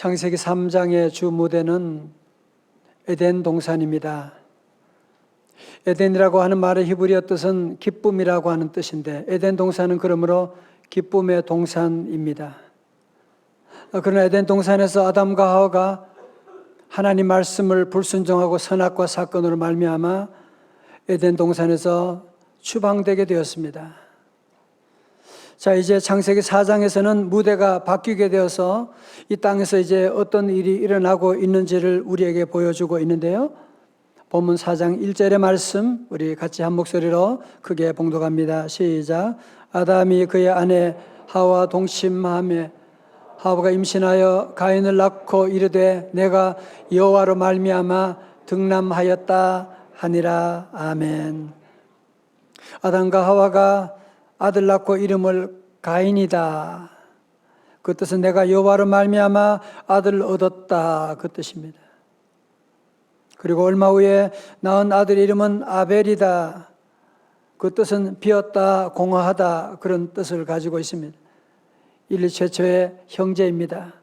창세기 3장의 주 무대는 에덴 동산입니다. 에덴이라고 하는 말의 히브리어 뜻은 기쁨이라고 하는 뜻인데 에덴 동산은 그러므로 기쁨의 동산입니다. 그러나 에덴 동산에서 아담과 하와가 하나님 말씀을 불순종하고 선악과 사건으로 말미암아 에덴 동산에서 추방되게 되었습니다. 자, 이제 창세기 4장에서는 무대가 바뀌게 되어서 이 땅에서 이제 어떤 일이 일어나고 있는지를 우리에게 보여주고 있는데요. 본문 4장 1절의 말씀 우리 같이 한 목소리로 크게 봉독합니다. 시작. 아담이 그의 아내 하와 동침하며 하와가 임신하여 가인을 낳고 이르되 내가 여호와로 말미암아 등남하였다 하니라. 아멘. 아담과 하와가 아들 낳고 이름을 가인이다. 그 뜻은 내가 여호와로 말미암아 아들을 얻었다. 그 뜻입니다. 그리고 얼마 후에 낳은 아들 이름은 아벨이다. 그 뜻은 비었다, 공허하다 그런 뜻을 가지고 있습니다. 인류 최초의 형제입니다.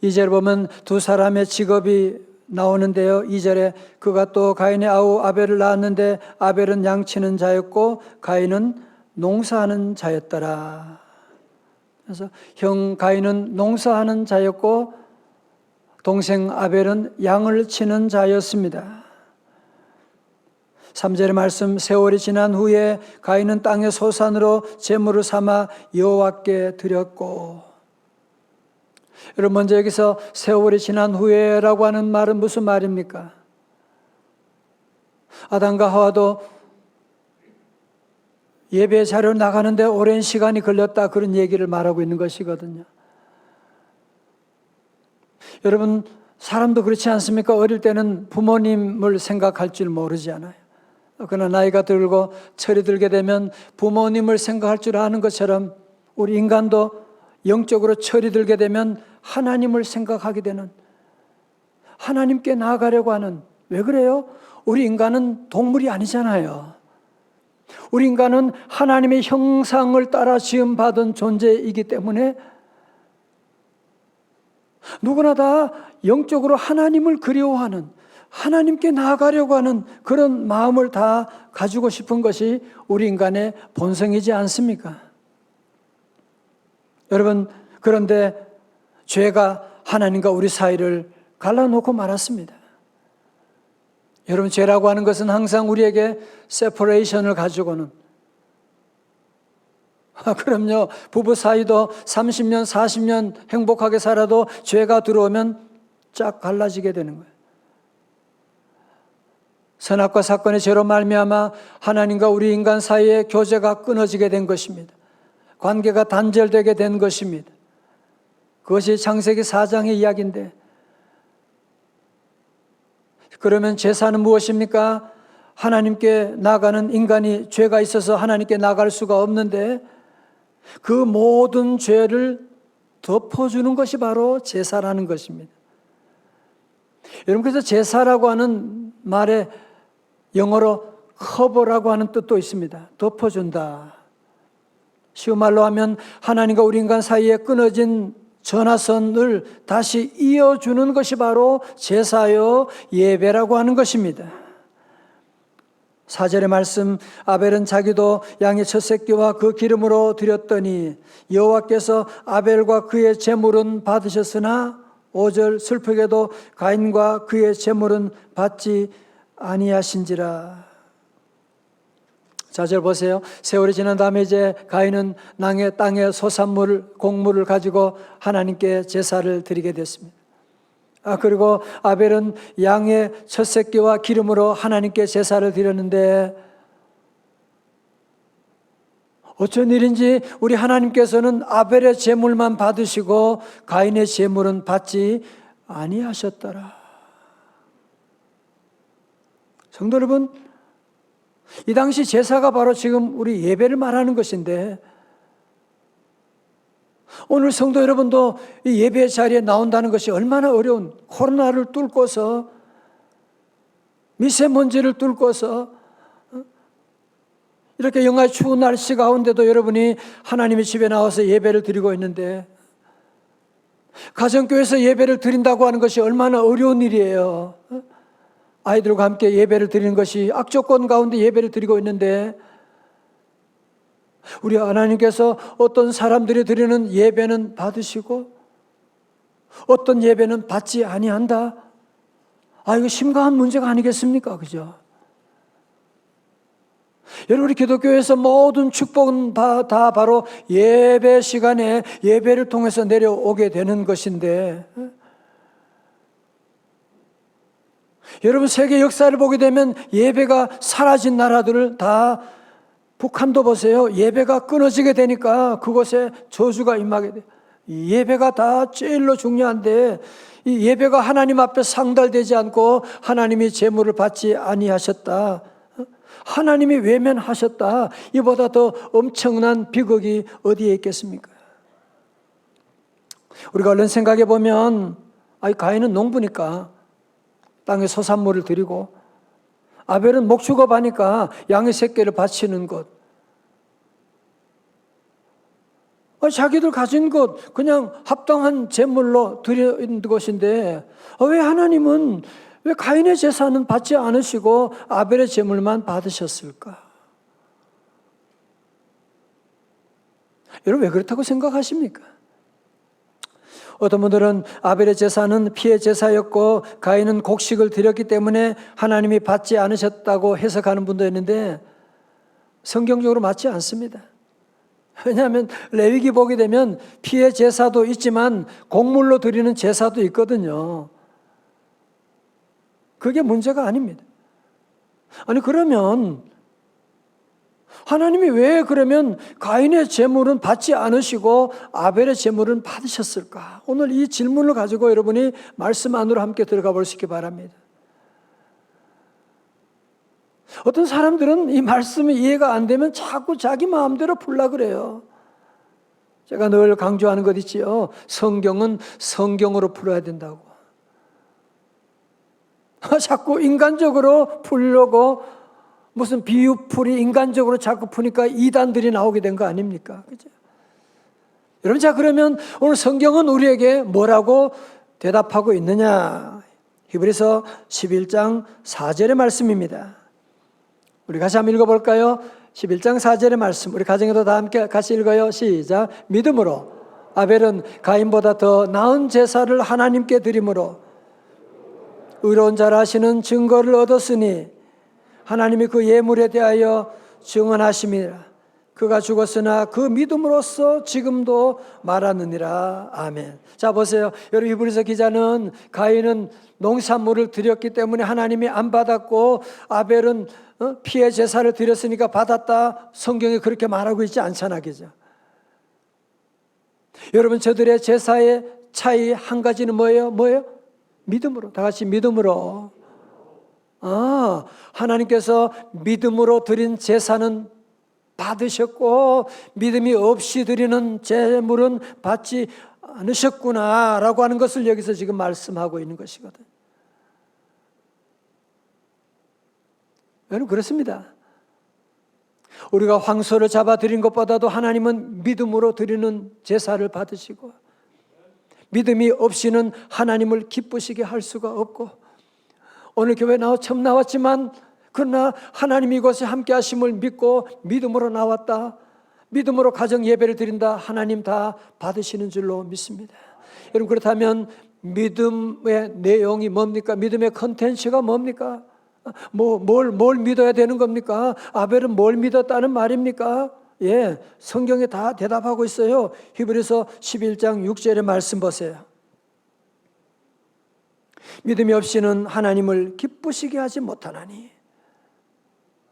2절 보면 두 사람의 직업이 나오는데요. 2절에 그가 또 가인의 아우 아벨을 낳았는데 아벨은 양치는 자였고 가인은 농사하는 자였더라. 그래서 형 가인은 농사하는 자였고 동생 아벨은 양을 치는 자였습니다. 3절의 말씀 세월이 지난 후에 가인은 땅의 소산으로 제물을 삼아 여호와께 드렸고, 여러분 먼저 여기서 세월이 지난 후에라고 하는 말은 무슨 말입니까? 아담과 하와도 예배 자료 나가는데 오랜 시간이 걸렸다 그런 얘기를 말하고 있는 것이거든요. 여러분 사람도 그렇지 않습니까? 어릴 때는 부모님을 생각할 줄 모르지 않아요. 그러나 나이가 들고 철이 들게 되면 부모님을 생각할 줄 아는 것처럼 우리 인간도 영적으로 철이 들게 되면 하나님을 생각하게 되는, 하나님께 나아가려고 하는. 왜 그래요? 우리 인간은 동물이 아니잖아요. 우리 인간은 하나님의 형상을 따라 지음받은 존재이기 때문에 누구나 다 영적으로 하나님을 그리워하는, 하나님께 나아가려고 하는 그런 마음을 다 가지고 싶은 것이 우리 인간의 본성이지 않습니까? 여러분, 그런데 죄가 하나님과 우리 사이를 갈라놓고 말았습니다. 여러분, 죄라고 하는 것은 항상 우리에게 세퍼레이션을 가지고는, 그럼요, 부부 사이도 30년, 40년 행복하게 살아도 죄가 들어오면 쫙 갈라지게 되는 거예요. 선악과 사건의 죄로 말미암아 하나님과 우리 인간 사이의 교제가 끊어지게 된 것입니다. 관계가 단절되게 된 것입니다. 그것이 창세기 4장의 이야기인데, 그러면 제사는 무엇입니까? 하나님께 나가는 인간이 죄가 있어서 하나님께 나갈 수가 없는데 그 모든 죄를 덮어주는 것이 바로 제사라는 것입니다. 여러분, 그래서 제사라고 하는 말에 영어로 커버라고 하는 뜻도 있습니다. 덮어준다. 쉬운 말로 하면 하나님과 우리 인간 사이에 끊어진 전화선을 다시 이어주는 것이 바로 제사요 예배라고 하는 것입니다. 4절의 말씀, 아벨은 자기도 양의 첫 새끼와 그 기름으로 드렸더니 여호와께서 아벨과 그의 제물은 받으셨으나 5절 슬프게도 가인과 그의 제물은 받지 아니하신지라. 4절 보세요. 세월이 지난 다음에 이제 가인은 땅의 소산물, 곡물을 가지고 하나님께 제사를 드리게 됐습니다. 그리고 아벨은 양의 첫 새끼와 기름으로 하나님께 제사를 드렸는데 어쩐 일인지 우리 하나님께서는 아벨의 제물만 받으시고 가인의 제물은 받지 아니하셨더라. 성도 여러분, 이 당시 제사가 바로 지금 우리 예배를 말하는 것인데 오늘 성도 여러분도 이 예배 자리에 나온다는 것이 얼마나 어려운, 코로나를 뚫고서 미세먼지를 뚫고서 이렇게 영하의 추운 날씨 가운데도 여러분이 하나님의 집에 나와서 예배를 드리고 있는데 가정교회에서 예배를 드린다고 하는 것이 얼마나 어려운 일이에요. 아이들과 함께 예배를 드리는 것이 악조건 가운데 예배를 드리고 있는데, 우리 하나님께서 어떤 사람들이 드리는 예배는 받으시고 어떤 예배는 받지 아니한다. 이거 심각한 문제가 아니겠습니까? 그죠? 여러분, 우리 기독교에서 모든 축복은 다 바로 예배 시간에 예배를 통해서 내려오게 되는 것인데, 여러분, 세계 역사를 보게 되면 예배가 사라진 나라들을 다, 북한도 보세요. 예배가 끊어지게 되니까 그곳에 저주가 임하게 돼요. 예배가 다 제일로 중요한데, 이 예배가 하나님 앞에 상달되지 않고 하나님이 제물을 받지 아니하셨다, 하나님이 외면하셨다, 이보다 더 엄청난 비극이 어디에 있겠습니까? 우리가 얼른 생각해 보면, 가인은 농부니까 땅에 소산물을 드리고, 아벨은 목축업하니까 양의 새끼를 바치는 것, 자기들 가진 것 그냥 합당한 제물로 드리는 것인데, 왜 하나님은, 왜 가인의 제사는 받지 않으시고 아벨의 제물만 받으셨을까? 여러분, 왜 그렇다고 생각하십니까? 어떤 분들은 아벨의 제사는 피의 제사였고 가인은 곡식을 드렸기 때문에 하나님이 받지 않으셨다고 해석하는 분도 있는데, 성경적으로 맞지 않습니다. 왜냐하면 레위기 보게 되면 피의 제사도 있지만 곡물로 드리는 제사도 있거든요. 그게 문제가 아닙니다. 그러면 하나님이 왜 그러면 가인의 제물은 받지 않으시고 아벨의 제물은 받으셨을까? 오늘 이 질문을 가지고 여러분이 말씀 안으로 함께 들어가 볼 수 있기 바랍니다. 어떤 사람들은 이 말씀이 이해가 안 되면 자꾸 자기 마음대로 풀라 그래요. 제가 늘 강조하는 것 있지요. 성경은 성경으로 풀어야 된다고. 자꾸 인간적으로 풀려고 무슨 비유풀이 인간적으로 자꾸 푸니까 이단들이 나오게 된 거 아닙니까? 그죠? 여러분, 자, 그러면 오늘 성경은 우리에게 뭐라고 대답하고 있느냐? 히브리서 11장 4절의 말씀입니다. 우리 같이 한번 읽어볼까요? 11장 4절의 말씀, 우리 가정에도 다 함께 같이 읽어요. 시작. 믿음으로 아벨은 가인보다 더 나은 제사를 하나님께 드림으로 의로운 자라 하시는 증거를 얻었으니 하나님이 그 예물에 대하여 증언하심이라. 그가 죽었으나 그 믿음으로써 지금도 말하느니라. 아멘. 자, 보세요. 여러분, 히브리서 기자는 가인은 농산물을 드렸기 때문에 하나님이 안 받았고 아벨은 피의 제사를 드렸으니까 받았다, 성경이 그렇게 말하고 있지 않잖아, 그죠? 여러분, 저들의 제사의 차이 한 가지는 뭐예요? 믿음으로. 다 같이 믿음으로. 하나님께서 믿음으로 드린 제사는 받으셨고 믿음이 없이 드리는 제물은 받지 않으셨구나라고 하는 것을 여기서 지금 말씀하고 있는 것이거든. 여러분, 그렇습니다. 우리가 황소를 잡아 드린 것보다도 하나님은 믿음으로 드리는 제사를 받으시고, 믿음이 없이는 하나님을 기쁘시게 할 수가 없고, 오늘 교회 처음 나왔지만 그러나 하나님 이곳에 함께 하심을 믿고 믿음으로 나왔다, 믿음으로 가정 예배를 드린다, 하나님 다 받으시는 줄로 믿습니다. 여러분, 그렇다면 믿음의 내용이 뭡니까? 믿음의 컨텐츠가 뭡니까? 뭘 믿어야 되는 겁니까? 아벨은 뭘 믿었다는 말입니까? 예, 성경에 다 대답하고 있어요. 히브리서 11장 6절의 말씀 보세요. 믿음이 없이는 하나님을 기쁘시게 하지 못하나니.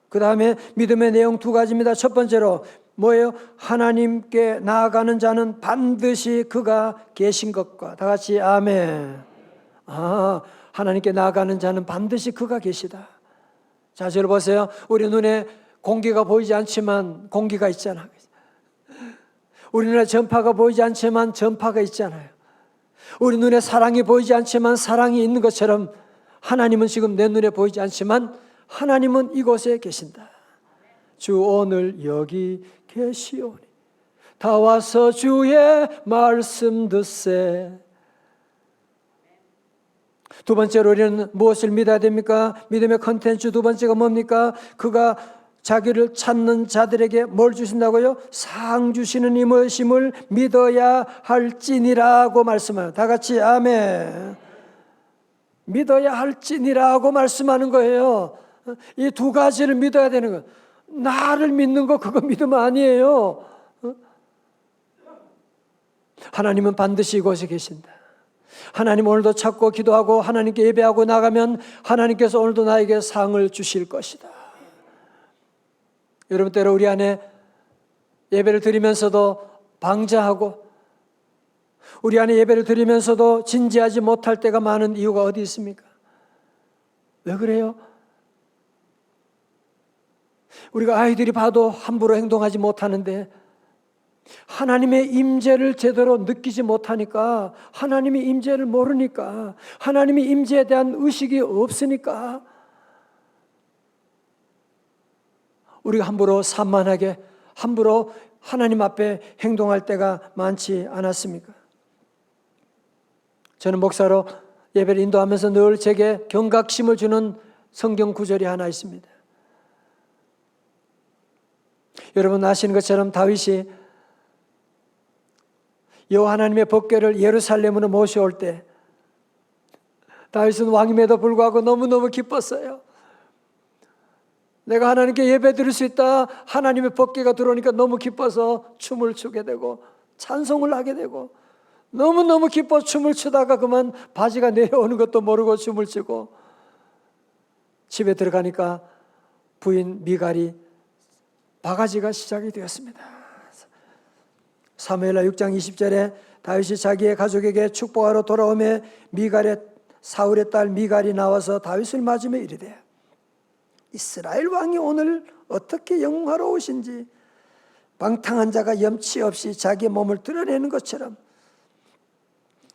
그 다음에 믿음의 내용 두 가지입니다. 첫 번째로 뭐예요? 하나님께 나아가는 자는 반드시 그가 계신 것과, 다 같이 아멘. 하나님께 나아가는 자는 반드시 그가 계시다. 자, 저를 보세요. 우리 눈에 공기가 보이지 않지만 공기가 있잖아요. 우리 눈에 전파가 보이지 않지만 전파가 있잖아요. 우리 눈에 사랑이 보이지 않지만 사랑이 있는 것처럼 하나님은 지금 내 눈에 보이지 않지만 하나님은 이곳에 계신다. 주 오늘 여기 계시오니 다 와서 주의 말씀 듣세. 두 번째로 우리는 무엇을 믿어야 됩니까? 믿음의 컨텐츠 두 번째가 뭡니까? 그가 자기를 찾는 자들에게 뭘 주신다고요? 상 주시는 임을 믿어야 할지니라고 말씀해요. 다 같이 아멘. 믿어야 할지니라고 말씀하는 거예요. 이 두 가지를 믿어야 되는 거예요. 나를 믿는 거 그거 믿음 아니에요. 하나님은 반드시 이곳에 계신다. 하나님 오늘도 찾고 기도하고 하나님께 예배하고 나가면 하나님께서 오늘도 나에게 상을 주실 것이다. 여러분, 때로 우리 안에 예배를 드리면서도 방자하고 우리 안에 예배를 드리면서도 진지하지 못할 때가 많은 이유가 어디 있습니까? 왜 그래요? 우리가 아이들이 봐도 함부로 행동하지 못하는데 하나님의 임재를 제대로 느끼지 못하니까, 하나님의 임재를 모르니까, 하나님의 임재에 대한 의식이 없으니까 우리가 함부로 산만하게 함부로 하나님 앞에 행동할 때가 많지 않았습니까? 저는 목사로 예배를 인도하면서 늘 제게 경각심을 주는 성경 구절이 하나 있습니다. 여러분 아시는 것처럼 다윗이 여호와 하나님의 법궤를 예루살렘으로 모셔올 때 다윗은 왕임에도 불구하고 너무너무 기뻤어요. 내가 하나님께 예배 드릴 수 있다. 하나님의 법궤가 들어오니까 너무 기뻐서 춤을 추게 되고 찬송을 하게 되고 너무너무 기뻐 춤을 추다가 그만 바지가 내려오는 것도 모르고 춤을 추고 집에 들어가니까 부인 미갈이 바가지가 시작이 되었습니다. 사무엘하 6장 20절에 다윗이 자기의 가족에게 축복하러 돌아오매 사울의 딸 미갈이 나와서 다윗을 맞으며 이르되 이스라엘 왕이 오늘 어떻게 영웅하러 오신지 방탕한 자가 염치 없이 자기의 몸을 드러내는 것처럼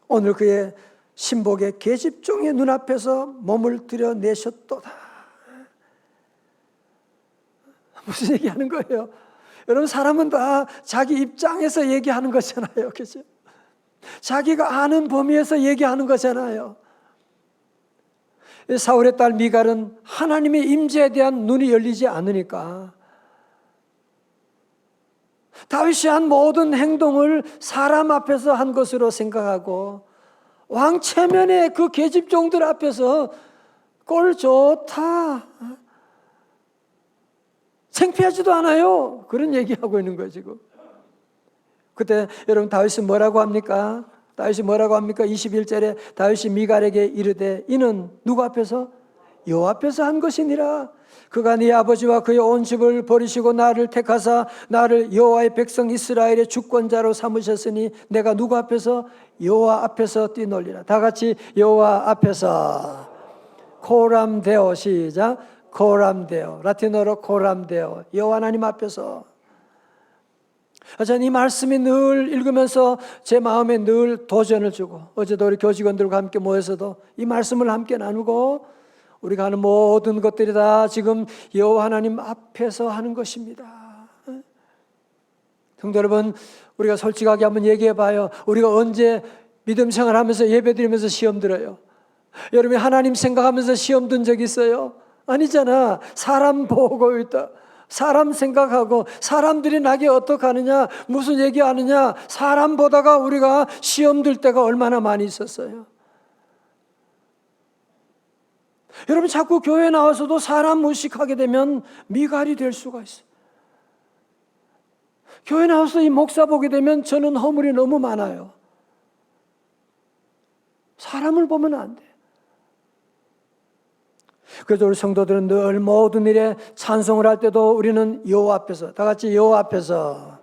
오늘 그의 신복의 계집종의 눈앞에서 몸을 드러내셨도다. 무슨 얘기하는 거예요? 여러분 사람은 다 자기 입장에서 얘기하는 거잖아요. 그렇죠? 자기가 아는 범위에서 얘기하는 거잖아요. 사울의 딸 미갈은 하나님의 임재에 대한 눈이 열리지 않으니까 다윗이 한 모든 행동을 사람 앞에서 한 것으로 생각하고 왕 체면의 그 계집종들 앞에서 꼴 좋다, 창피하지도 않아요. 그런 얘기하고 있는 거예요 지금. 그때 여러분 다윗은 뭐라고 합니까? 21절에 다윗이 미갈에게 이르되 이는 누구 앞에서? 여호와 앞에서 한 것이니라. 그가 네 아버지와 그의 온 집을 버리시고 나를 택하사 나를 여호와의 백성 이스라엘의 주권자로 삼으셨으니 내가 누구 앞에서? 여호와 앞에서 뛰놀리라. 다 같이 여호와 앞에서. 코람데오. 시작. 코람데오. 라틴어로 코람데오. 여호와 하나님 앞에서. 저는 이 말씀이 늘 읽으면서 제 마음에 늘 도전을 주고 어제도 우리 교직원들과 함께 모여서도 이 말씀을 함께 나누고 우리가 하는 모든 것들이 다 지금 여호와 하나님 앞에서 하는 것입니다. 성도 여러분, 우리가 솔직하게 한번 얘기해 봐요. 우리가 언제 믿음 생활하면서 예배 드리면서 시험 들어요? 여러분이 하나님 생각하면서 시험 든 적 있어요? 아니잖아. 사람 보고 있다. 사람 생각하고 사람들이 나에게 어떻게 하느냐, 무슨 얘기하느냐, 사람 보다가 우리가 시험 들 때가 얼마나 많이 있었어요. 여러분 자꾸 교회 나와서도 사람 무식하게 되면 미갈이 될 수가 있어요. 교회 나와서 이 목사 보게 되면 저는 허물이 너무 많아요. 사람을 보면 안 돼. 그래서 우리 성도들은 늘 모든 일에 찬송을 할 때도 우리는 여호와 앞에서, 다 같이 여호와 앞에서,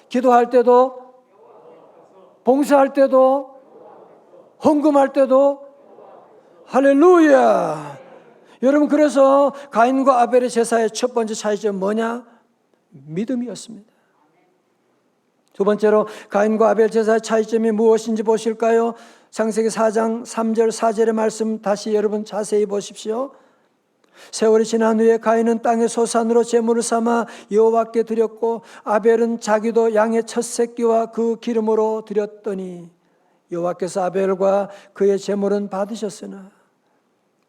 기도할 때도, 봉사할 때도, 헌금할 때도, 할렐루야. 여러분 그래서 가인과 아벨의 제사의 첫 번째 차이점은 뭐냐? 믿음이었습니다. 두 번째로 가인과 아벨 제사의 차이점이 무엇인지 보실까요? 창세기 4장 3절 4절의 말씀 다시 여러분 자세히 보십시오. 세월이 지난 후에 가인은 땅의 소산으로 제물을 삼아 여호와께 드렸고 아벨은 자기도 양의 첫 새끼와 그 기름으로 드렸더니 여호와께서 아벨과 그의 제물은 받으셨으나.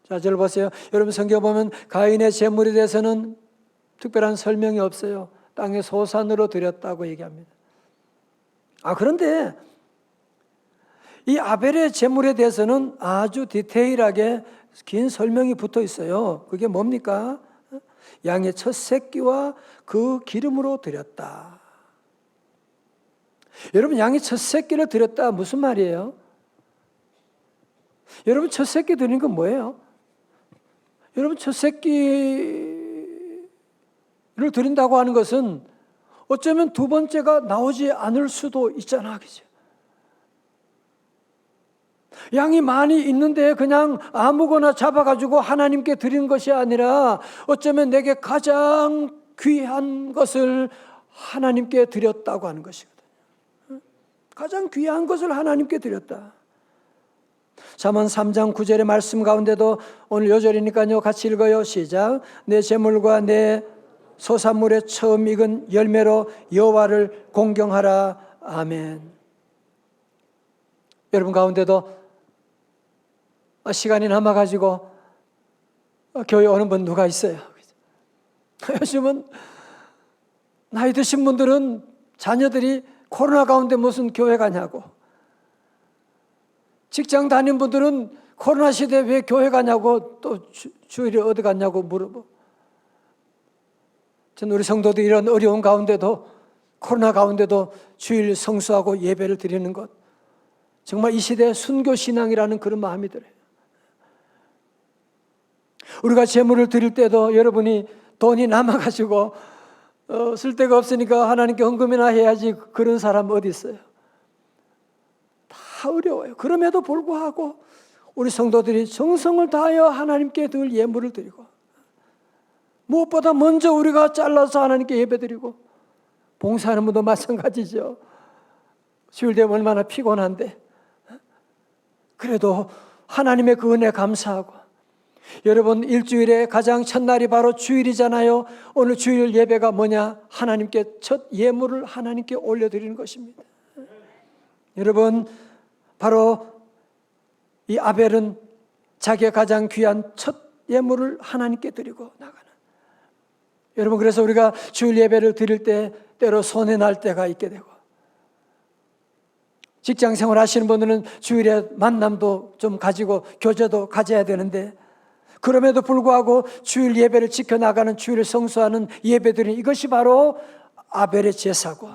자, 절 보세요. 여러분 성경 보면 가인의 제물에 대해서는 특별한 설명이 없어요. 땅의 소산으로 드렸다고 얘기합니다. 그런데 이 아벨의 제물에 대해서는 아주 디테일하게 긴 설명이 붙어 있어요. 그게 뭡니까? 양의 첫 새끼와 그 기름으로 드렸다. 여러분, 양의 첫 새끼를 드렸다 무슨 말이에요? 여러분, 첫 새끼 드리는 건 뭐예요? 여러분, 첫 새끼를 드린다고 하는 것은 어쩌면 두 번째가 나오지 않을 수도 있잖아, 그죠? 양이 많이 있는데 그냥 아무거나 잡아가지고 하나님께 드리는 것이 아니라 어쩌면 내게 가장 귀한 것을 하나님께 드렸다고 하는 것이거든요. 가장 귀한 것을 하나님께 드렸다. 잠언 3장 9절의 말씀 가운데도 오늘 요절이니까요, 같이 읽어요. 시작. 내 재물과 내 소산물의 처음 익은 열매로 여호와를 공경하라. 아멘. 여러분 가운데도 시간이 남아가지고 교회 오는 분 누가 있어요? 요즘은 나이 드신 분들은 자녀들이 코로나 가운데 무슨 교회 가냐고, 직장 다니는 분들은 코로나 시대에 왜 교회 가냐고, 또 주일에 어디 갔냐고 물어보. 전 우리 성도들이 이런 어려운 가운데도, 코로나 가운데도 주일 성수하고 예배를 드리는 것, 정말 이 시대의 순교신앙이라는 그런 마음이 들어요. 우리가 제물을 드릴 때도 여러분이 돈이 남아가지고 쓸 데가 없으니까 하나님께 헌금이나 해야지, 그런 사람 어디 있어요? 다 어려워요. 그럼에도 불구하고 우리 성도들이 정성을 다하여 하나님께 늘 예물을 드리고, 무엇보다 먼저 우리가 잘라서 하나님께 예배드리고, 봉사하는 분도 마찬가지죠. 주일 되면 얼마나 피곤한데 그래도 하나님의 그 은혜 감사하고, 여러분 일주일의 가장 첫날이 바로 주일이잖아요. 오늘 주일 예배가 뭐냐? 하나님께 첫 예물을 하나님께 올려드리는 것입니다. 여러분, 바로 이 아벨은 자기의 가장 귀한 첫 예물을 하나님께 드리고 나가는. 여러분, 그래서 우리가 주일 예배를 드릴 때 때로 손해 날 때가 있게 되고, 직장 생활 하시는 분들은 주일에 만남도 좀 가지고 교제도 가져야 되는데, 그럼에도 불구하고 주일 예배를 지켜나가는, 주일을 성수하는 예배들이, 이것이 바로 아벨의 제사고,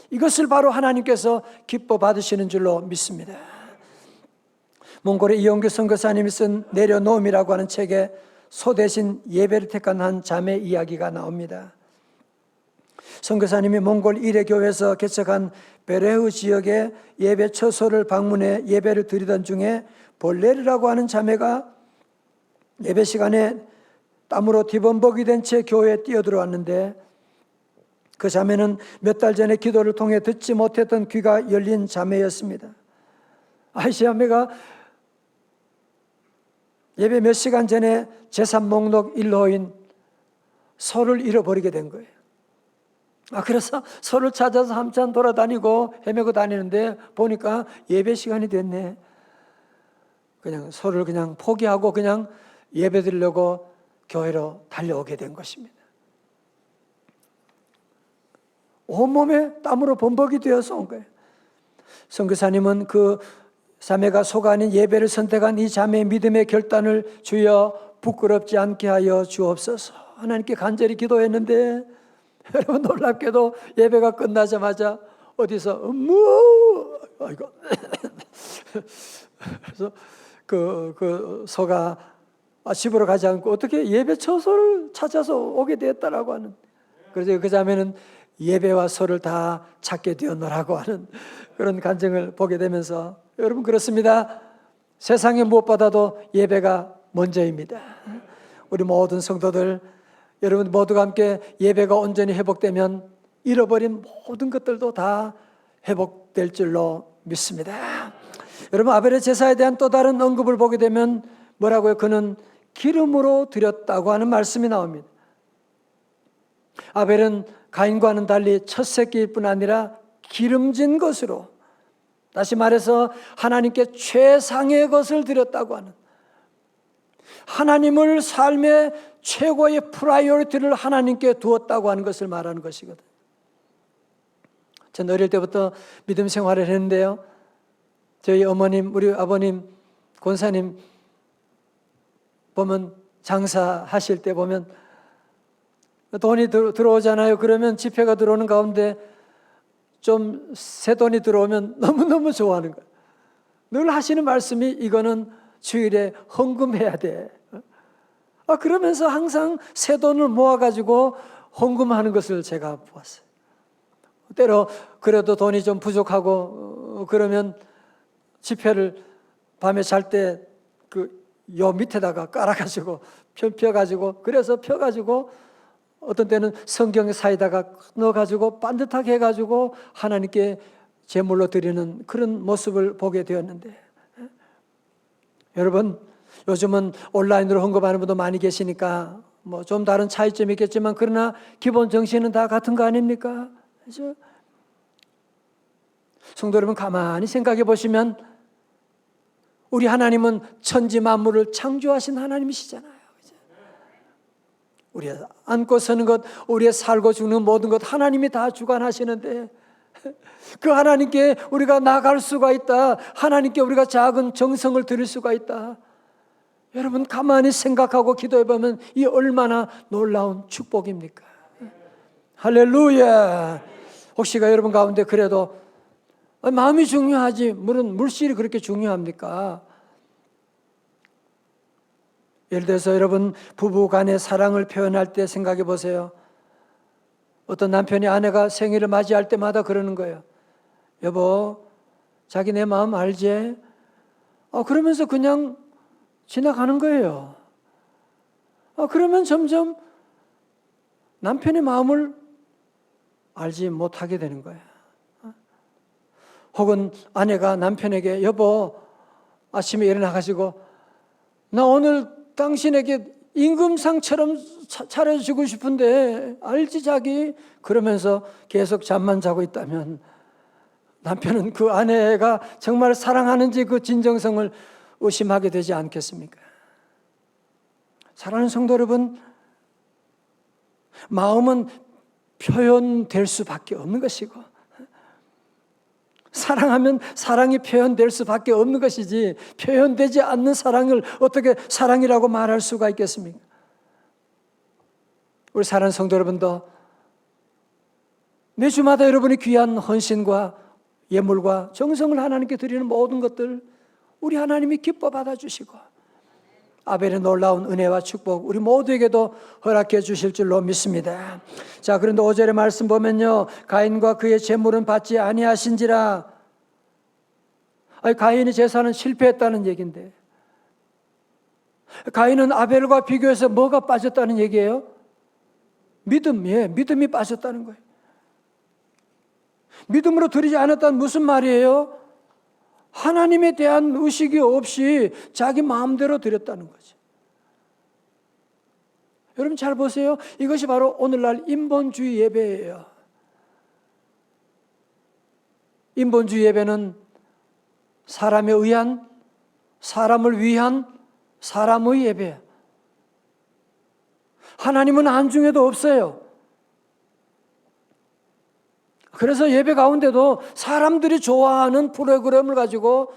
이것을 바로 하나님께서 기뻐 받으시는 줄로 믿습니다. 몽골의 이용규 선교사님이 쓴 내려놓음이라고 하는 책에 소 대신 예배를 택한 한 자매 이야기가 나옵니다. 선교사님이 몽골 일회 교회에서 개척한 베레흐 지역의 예배 처소를 방문해 예배를 드리던 중에 볼레르라고 하는 자매가 예배 시간에 땀으로 뒤범벅이 된 채 교회에 뛰어들어왔는데, 그 자매는 몇 달 전에 기도를 통해 듣지 못했던 귀가 열린 자매였습니다. 이 자매가 예배 몇 시간 전에 재산 목록 1호인 소를 잃어버리게 된 거예요. 그래서 소를 찾아서 한참 돌아다니고 헤매고 다니는데 보니까 예배 시간이 됐네. 그냥 소를 그냥 포기하고 그냥 예배 드리려고 교회로 달려오게 된 것입니다. 온몸에 땀으로 범벅이 되어서 온 거예요. 선교사님은 그 자매가 소가 아닌 예배를 선택한 이 자매의 믿음의 결단을, 주여 부끄럽지 않게 하여 주옵소서, 하나님께 간절히 기도했는데, 여러분 놀랍게도 예배가 끝나자마자 어디서 아이고 그래서 그 소가 집으로 가지 않고 어떻게 예배 처소를 찾아서 오게 되었다라고 하는, 그래서 그 자매는 예배와 소를 다 찾게 되었노라고 하는 그런 간증을 보게 되면서, 여러분 그렇습니다. 세상에 무엇보다도 예배가 먼저입니다. 우리 모든 성도들, 여러분 모두가 함께 예배가 온전히 회복되면 잃어버린 모든 것들도 다 회복될 줄로 믿습니다. 여러분, 아벨의 제사에 대한 또 다른 언급을 보게 되면 뭐라고요? 그는 기름으로 드렸다고 하는 말씀이 나옵니다. 아벨은 가인과는 달리 첫 새끼일 뿐 아니라 기름진 것으로, 다시 말해서 하나님께 최상의 것을 드렸다고 하는, 하나님을 삶의 최고의 프라이어리티를 하나님께 두었다고 하는 것을 말하는 것이거든요. 저는 어릴 때부터 믿음 생활을 했는데요, 저희 어머님, 우리 아버님, 권사님 보면 장사하실 때 보면 돈이 들어오잖아요. 그러면 지폐가 들어오는 가운데 좀 새 돈이 들어오면 너무너무 좋아하는 거예요. 늘 하시는 말씀이 이거는 주일에 헌금해야 돼. 그러면서 항상 새 돈을 모아가지고 헌금하는 것을 제가 보았어요. 때로 그래도 돈이 좀 부족하고 그러면 지폐를 밤에 잘 때 그 요 밑에다가 깔아가지고 펴가지고, 그래서 펴가지고 어떤 때는 성경 사이다가 넣어가지고 반듯하게 해가지고 하나님께 제물로 드리는 그런 모습을 보게 되었는데, 여러분 요즘은 온라인으로 헌금하는 분도 많이 계시니까 뭐 좀 다른 차이점이 있겠지만 그러나 기본 정신은 다 같은 거 아닙니까? 그렇죠? 성도 여러분, 가만히 생각해 보시면 우리 하나님은 천지 만물을 창조하신 하나님이시잖아요. 우리의 앉고 서는 것, 우리의 살고 죽는 모든 것 하나님이 다 주관하시는데 그 하나님께 우리가 나갈 수가 있다. 하나님께 우리가 작은 정성을 드릴 수가 있다. 여러분 가만히 생각하고 기도해 보면 이 얼마나 놀라운 축복입니까? 할렐루야. 혹시가 여러분 가운데 그래도 마음이 중요하지 물은 물질이 그렇게 중요합니까? 예를 들어서 여러분 부부 간의 사랑을 표현할 때 생각해 보세요. 어떤 남편이 아내가 생일을 맞이할 때마다 그러는 거예요. 여보, 자기 내 마음 알지? 그러면서 그냥 지나가는 거예요. 그러면 점점 남편의 마음을 알지 못하게 되는 거예요. 혹은 아내가 남편에게 여보, 아침에 일어나가지고 나 오늘 당신에게 임금상처럼 차려주고 싶은데 알지 자기? 그러면서 계속 잠만 자고 있다면 남편은 그 아내가 정말 사랑하는지 그 진정성을 의심하게 되지 않겠습니까? 사랑하는 성도 여러분, 마음은 표현될 수밖에 없는 것이고 사랑하면 사랑이 표현될 수밖에 없는 것이지 표현되지 않는 사랑을 어떻게 사랑이라고 말할 수가 있겠습니까? 우리 사랑하는 성도 여러분도 매주마다 여러분이 귀한 헌신과 예물과 정성을 하나님께 드리는 모든 것들 우리 하나님이 기뻐 받아주시고 아벨의 놀라운 은혜와 축복 우리 모두에게도 허락해 주실 줄로 믿습니다. 자, 그런데 5절의 말씀 보면요, 가인과 그의 재물은 받지 아니하신지라. 가인의 제사는 실패했다는 얘기인데 가인은 아벨과 비교해서 뭐가 빠졌다는 얘기예요? 믿음이 빠졌다는 거예요. 믿음으로 드리지 않았다는 무슨 말이에요? 하나님에 대한 의식이 없이 자기 마음대로 드렸다는 거죠. 여러분 잘 보세요. 이것이 바로 오늘날 인본주의 예배예요. 인본주의 예배는 사람에 의한, 사람을 위한 사람의 예배예요. 하나님은 안중에도 없어요. 그래서 예배 가운데도 사람들이 좋아하는 프로그램을 가지고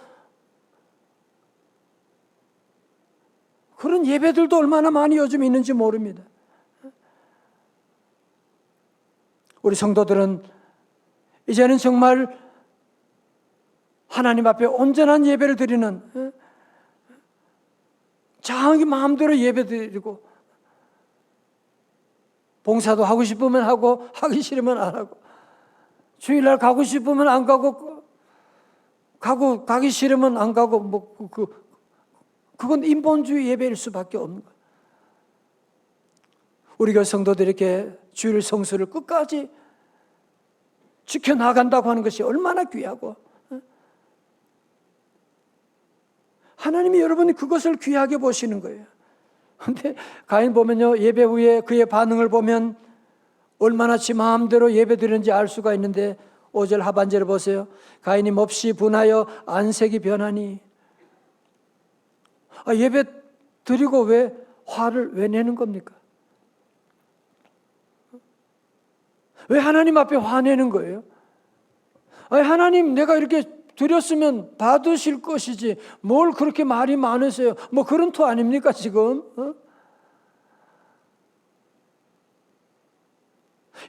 그런 예배들도 얼마나 많이 요즘 있는지 모릅니다. 우리 성도들은 이제는 정말 하나님 앞에 온전한 예배를 드리는, 자기 마음대로 예배 드리고 봉사도 하고 싶으면 하고 하기 싫으면 안 하고 주일날 가고 싶으면 안 가고 가기 싫으면 안 가고 그건 인본주의 예배일 수밖에 없는 거예요. 우리 교회 성도들이 이렇게 주일 성수를 끝까지 지켜나간다고 하는 것이 얼마나 귀하고 하나님이 여러분이 그것을 귀하게 보시는 거예요. 그런데 가인 보면요, 예배 후에 그의 반응을 보면 얼마나 지 마음대로 예배 드리는지 알 수가 있는데 5절 하반절을 보세요. 가인이 몹시 분하여 안색이 변하니. 예배 드리고 왜 화를 왜 내는 겁니까? 왜 하나님 앞에 화내는 거예요? 하나님, 내가 이렇게 드렸으면 받으실 것이지 뭘 그렇게 말이 많으세요? 뭐 그런 토 아닙니까 지금?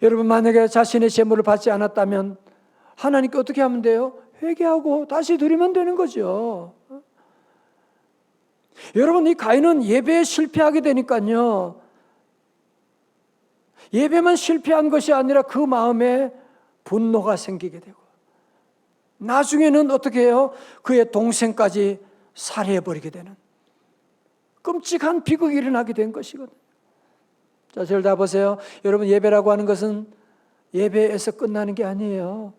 여러분, 만약에 자신의 제물을 받지 않았다면 하나님께 어떻게 하면 돼요? 회개하고 다시 드리면 되는 거죠. 여러분, 이 가인은 예배에 실패하게 되니까요, 예배만 실패한 것이 아니라 그 마음에 분노가 생기게 되고, 나중에는 어떻게 해요? 그의 동생까지 살해해버리게 되는 끔찍한 비극이 일어나게 된 것이거든요. 자, 저를 다 보세요. 여러분, 예배라고 하는 것은 예배에서 끝나는 게 아니에요.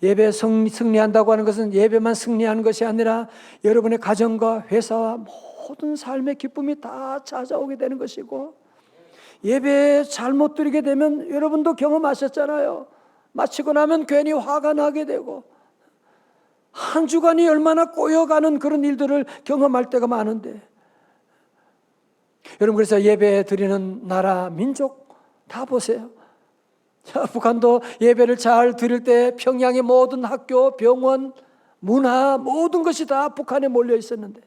예배에 승리한다고 하는 것은 예배만 승리하는 것이 아니라 여러분의 가정과 회사와 모든 삶의 기쁨이 다 찾아오게 되는 것이고, 예배에 잘못 드리게 되면 여러분도 경험하셨잖아요. 마치고 나면 괜히 화가 나게 되고 한 주간이 얼마나 꼬여가는 그런 일들을 경험할 때가 많은데, 여러분, 그래서 예배 드리는 나라, 민족 다 보세요. 자, 북한도 예배를 잘 드릴 때 평양의 모든 학교, 병원, 문화 모든 것이 다 북한에 몰려 있었는데,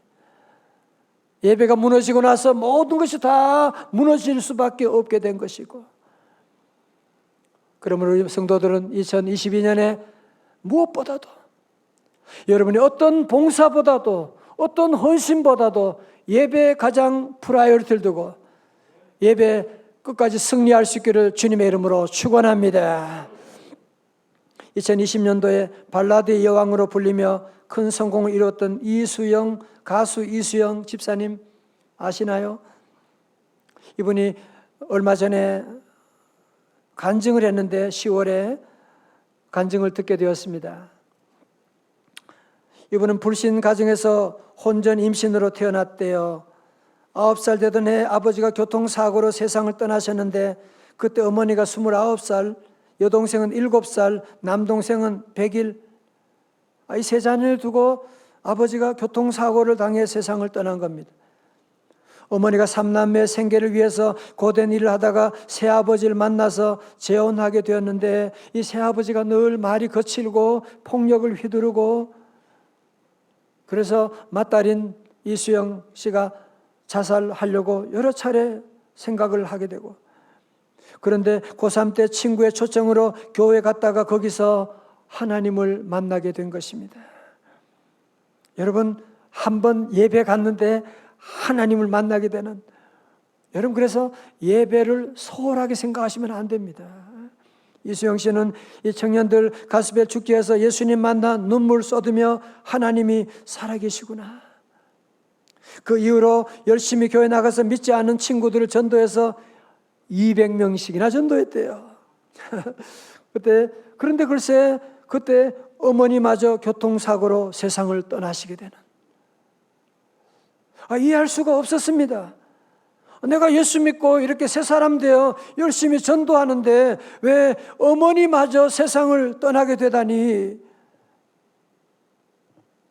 예배가 무너지고 나서 모든 것이 다 무너질 수밖에 없게 된 것이고, 그러므로 우리 성도들은 2022년에 무엇보다도 여러분이 어떤 봉사보다도 어떤 헌신보다도 예배에 가장 프라이어리티를 두고 예배 끝까지 승리할 수 있기를 주님의 이름으로 축원합니다. 2020년도에 발라드의 여왕으로 불리며 큰 성공을 이뤘던 가수 이수영 집사님 아시나요? 이분이 얼마 전에 간증을 했는데 10월에 간증을 듣게 되었습니다. 이분은 불신 가정에서 혼전 임신으로 태어났대요. 9살 되던 해 아버지가 교통사고로 세상을 떠나셨는데, 그때 어머니가 29살, 여동생은 7살, 남동생은 100일, 이 세 자녀를 두고 아버지가 교통사고를 당해 세상을 떠난 겁니다. 어머니가 3남매 생계를 위해서 고된 일을 하다가 새아버지를 만나서 재혼하게 되었는데, 이 새아버지가 늘 말이 거칠고 폭력을 휘두르고, 그래서 맏딸인 이수영 씨가 자살하려고 여러 차례 생각을 하게 되고, 그런데 고3 때 친구의 초청으로 교회 갔다가 거기서 하나님을 만나게 된 것입니다. 여러분, 한번 예배 갔는데 하나님을 만나게 되는, 여러분, 그래서 예배를 소홀하게 생각하시면 안 됩니다. 이수영 씨는 이 청년들 가슴에 죽게 해서 예수님 만나 눈물 쏟으며 하나님이 살아계시구나, 그 이후로 열심히 교회 나가서 믿지 않은 친구들을 전도해서 200명씩이나 전도했대요. 그런데 글쎄 그때 어머니마저 교통사고로 세상을 떠나시게 되는, 이해할 수가 없었습니다. 내가 예수 믿고 이렇게 새 사람 되어 열심히 전도하는데 왜 어머니마저 세상을 떠나게 되다니,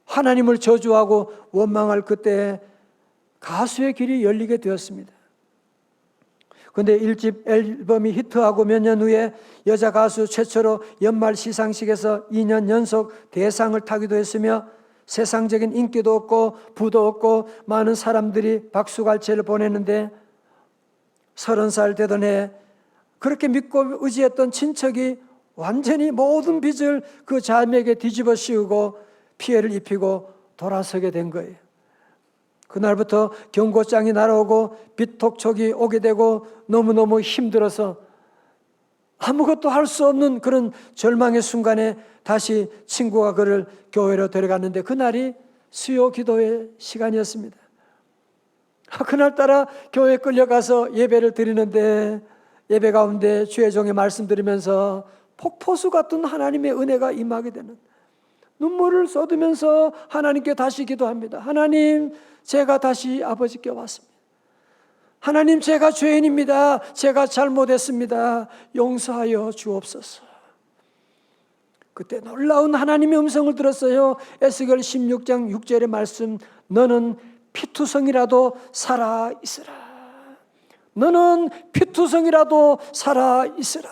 하나님을 저주하고 원망할 그때 가수의 길이 열리게 되었습니다. 그런데 1집 앨범이 히트하고 몇 년 후에 여자 가수 최초로 연말 시상식에서 2년 연속 대상을 타기도 했으며, 세상적인 인기도 없고 부도 없고 많은 사람들이 박수갈채를 보냈는데, 30살 되던 해 그렇게 믿고 의지했던 친척이 완전히 모든 빚을 그 자매에게 뒤집어 씌우고 피해를 입히고 돌아서게 된 거예요. 그날부터 경고장이 날아오고 빚톡촉이 오게 되고 너무너무 힘들어서 아무것도 할 수 없는 그런 절망의 순간에 다시 친구가 그를 교회로 데려갔는데, 그날이 수요 기도의 시간이었습니다. 그날따라 교회에 끌려가서 예배를 드리는데, 예배 가운데 주의 종의 말씀 드리면서 폭포수 같은 하나님의 은혜가 임하게 되는, 눈물을 쏟으면서 하나님께 다시 기도합니다. 하나님, 제가 다시 아버지께 왔습니다. 하나님, 제가 죄인입니다. 제가 잘못했습니다. 용서하여 주옵소서. 그때 놀라운 하나님의 음성을 들었어요. 에스겔 16장 6절의 말씀, 너는 피투성이라도 살아 있으라. 너는 피투성이라도 살아 있으라.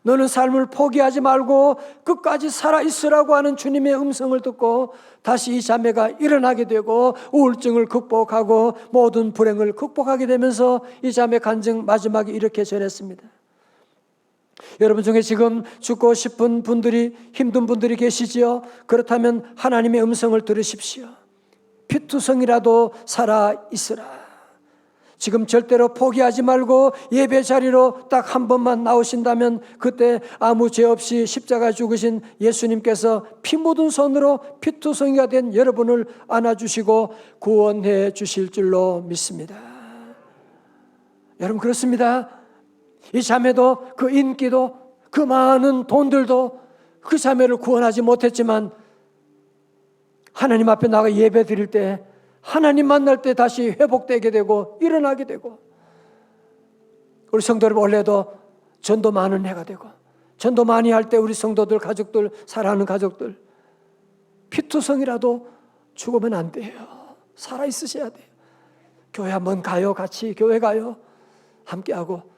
너는 삶을 포기하지 말고 끝까지 살아 있으라고 하는 주님의 음성을 듣고 다시 이 자매가 일어나게 되고 우울증을 극복하고 모든 불행을 극복하게 되면서 이 자매 간증 마지막에 이렇게 전했습니다. 여러분 중에 지금 죽고 싶은 분들이, 힘든 분들이 계시지요? 그렇다면 하나님의 음성을 들으십시오. 피투성이라도 살아 있으라. 지금 절대로 포기하지 말고 예배 자리로 딱 한 번만 나오신다면 그때 아무 죄 없이 십자가 죽으신 예수님께서 피 묻은 손으로 피투성이가 된 여러분을 안아주시고 구원해 주실 줄로 믿습니다. 여러분 그렇습니다. 이 자매도 그 인기도 그 많은 돈들도 그 자매를 구원하지 못했지만 하나님 앞에 나가 예배 드릴 때 하나님 만날 때 다시 회복되게 되고 일어나게 되고 우리 성도 여러분 원래도 전도 많은 해가 되고 전도 많이 할 때 우리 성도들 가족들 사랑하는 가족들 피투성이라도 죽으면 안 돼요. 살아 있으셔야 돼요. 교회 한번 가요. 같이 교회 가요. 함께하고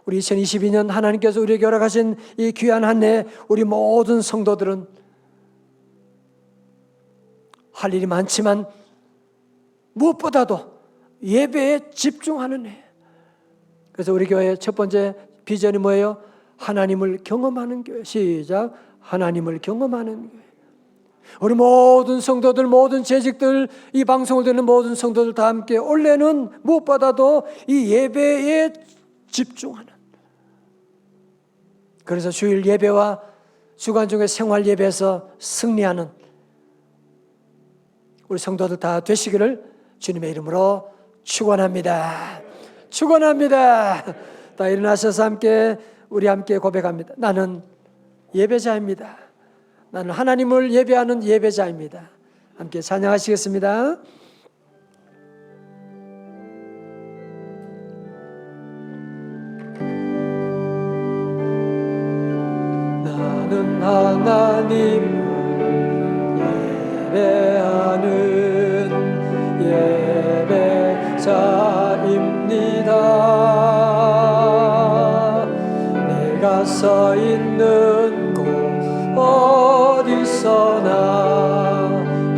우리 2022년 하나님께서 우리에게 허락하신 이 귀한 한 해 우리 모든 성도들은 할 일이 많지만 무엇보다도 예배에 집중하는 해. 그래서 우리 교회 첫 번째 비전이 뭐예요? 하나님을 경험하는 교회. 시작. 하나님을 경험하는 교회. 우리 모든 성도들, 모든 재직들, 이 방송을 듣는 모든 성도들 다 함께 올해는 무엇보다도 이 예배에 집중하는. 그래서 주일 예배와 주간 중에 생활 예배에서 승리하는 우리 성도들 다 되시기를 주님의 이름으로 축원합니다. 축원합니다. 다 일어나셔서 함께 우리 함께 고백합니다. 나는 예배자입니다. 나는 하나님을 예배하는 예배자입니다. 함께 찬양하시겠습니다. 나는 하나님을 예배하는 예배자입니다. 내가 서 있는 곳 어디서나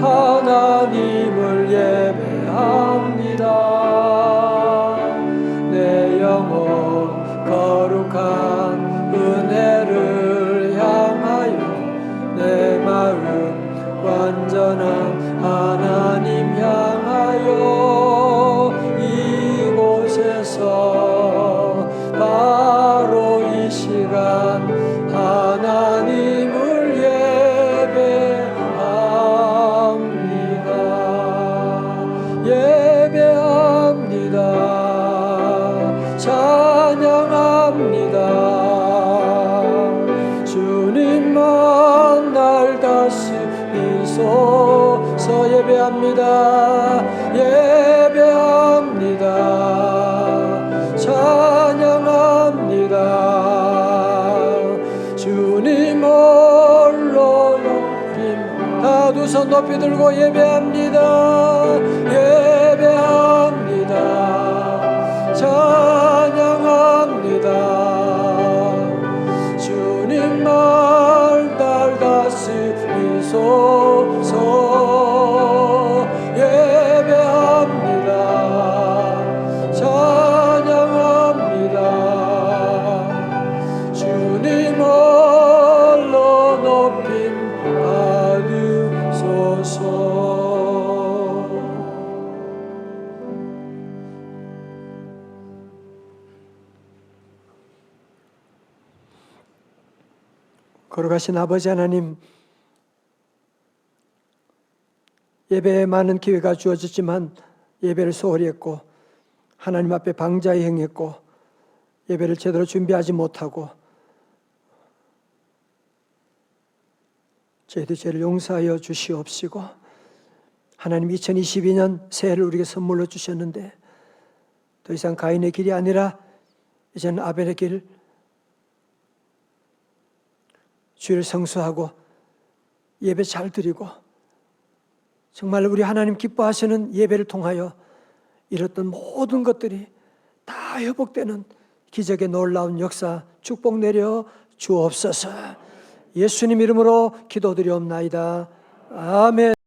하나님을 예배합니다. 내 영혼 거룩한 은혜를 향하여 내 마음 완전한 하나님 향하여 이곳에서 바로 이 시간 하나님을 예배합니다. 찬양합니다. 주님만 날 다스리소서. 예배합니다. 예배합니다. 찬양합니다. 주님 홀로 높임. 다 두 손 높이 들고 예배합니다. 예배합니다. 찬양합니다. 주님 날 다스리소서. 예배합니다. 찬양합니다. 주님 홀로 높임 받으소서. 걸어가신 아버지 하나님, 예배에 많은 기회가 주어졌지만 예배를 소홀히 했고 하나님 앞에 방자히 행했고 예배를 제대로 준비하지 못하고 저희들 죄를 용서하여 주시옵시고, 하나님 2022년 새해를 우리에게 선물로 주셨는데 더 이상 가인의 길이 아니라 이제는 아벨의 길, 주일 성수하고 예배 잘 드리고 정말 우리 하나님 기뻐하시는 예배를 통하여 이뤘던 모든 것들이 다 회복되는 기적의 놀라운 역사 축복 내려 주옵소서. 예수님 이름으로 기도드리옵나이다. 아멘.